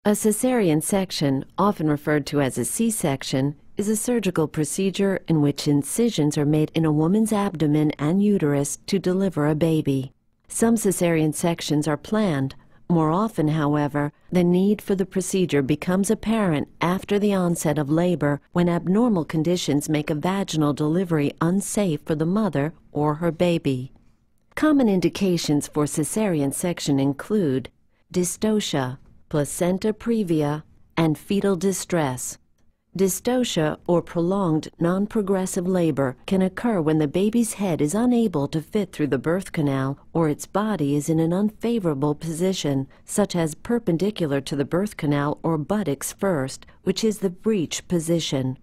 A cesarean section, often referred to as a C-section, is a surgical procedure in which incisions are made in a woman's abdomen and uterus to deliver a baby. Some cesarean sections are planned. More often, however, the need for the procedure becomes apparent after the onset of labor when abnormal conditions make a vaginal delivery unsafe for the mother or her baby. Common indications for cesarean section include dystocia, placenta previa, and fetal distress. Dystocia, or prolonged non-progressive labor, can occur when the baby's head is unable to fit through the birth canal or its body is in an unfavorable position, such as perpendicular to the birth canal or buttocks first, which is the breech position.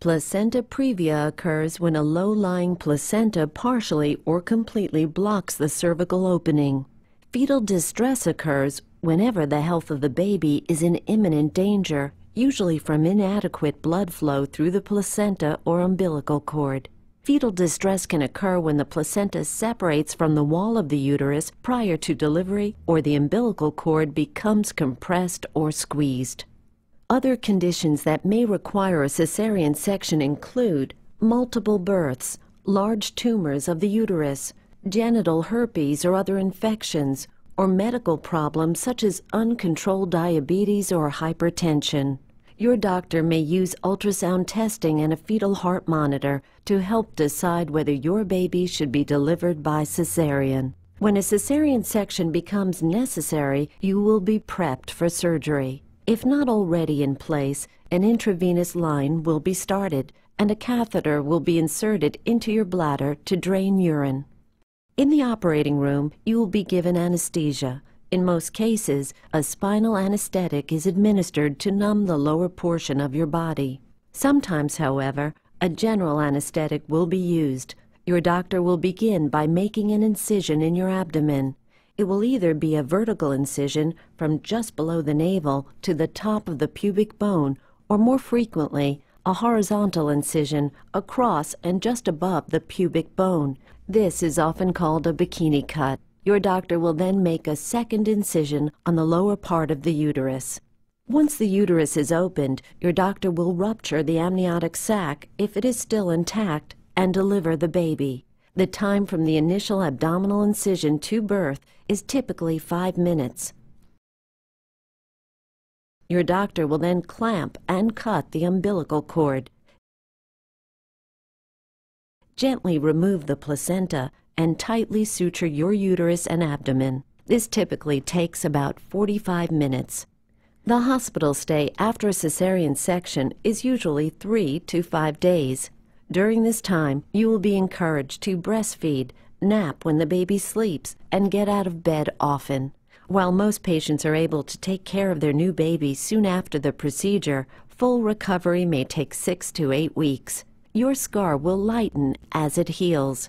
Placenta previa occurs when a low-lying placenta partially or completely blocks the cervical opening. Fetal distress occurs whenever the health of the baby is in imminent danger, usually from inadequate blood flow through the placenta or umbilical cord. Fetal distress can occur when the placenta separates from the wall of the uterus prior to delivery or the umbilical cord becomes compressed or squeezed. Other conditions that may require a cesarean section include multiple births, large tumors of the uterus, genital herpes or other infections, or medical problems such as uncontrolled diabetes or hypertension. Your doctor may use ultrasound testing and a fetal heart monitor to help decide whether your baby should be delivered by cesarean. When a cesarean section becomes necessary, you will be prepped for surgery. If not already in place, an intravenous line will be started, and a catheter will be inserted into your bladder to drain urine. In the operating room, you will be given anesthesia. In most cases, a spinal anesthetic is administered to numb the lower portion of your body. Sometimes, however, a general anesthetic will be used. Your doctor will begin by making an incision in your abdomen. It will either be a vertical incision from just below the navel to the top of the pubic bone, or more frequently, a horizontal incision across and just above the pubic bone. This is often called a bikini cut. Your doctor will then make a second incision on the lower part of the uterus. Once the uterus is opened, your doctor will rupture the amniotic sac if it is still intact and deliver the baby. The time from the initial abdominal incision to birth is typically 5 minutes. Your doctor will then clamp and cut the umbilical cord. Gently remove the placenta and tightly suture your uterus and abdomen. This typically takes about 45 minutes. The hospital stay after a cesarean section is usually 3 to 5 days. During this time, you will be encouraged to breastfeed, nap when the baby sleeps, and get out of bed often. While most patients are able to take care of their new baby soon after the procedure, full recovery may take 6 to 8 weeks. Your scar will lighten as it heals.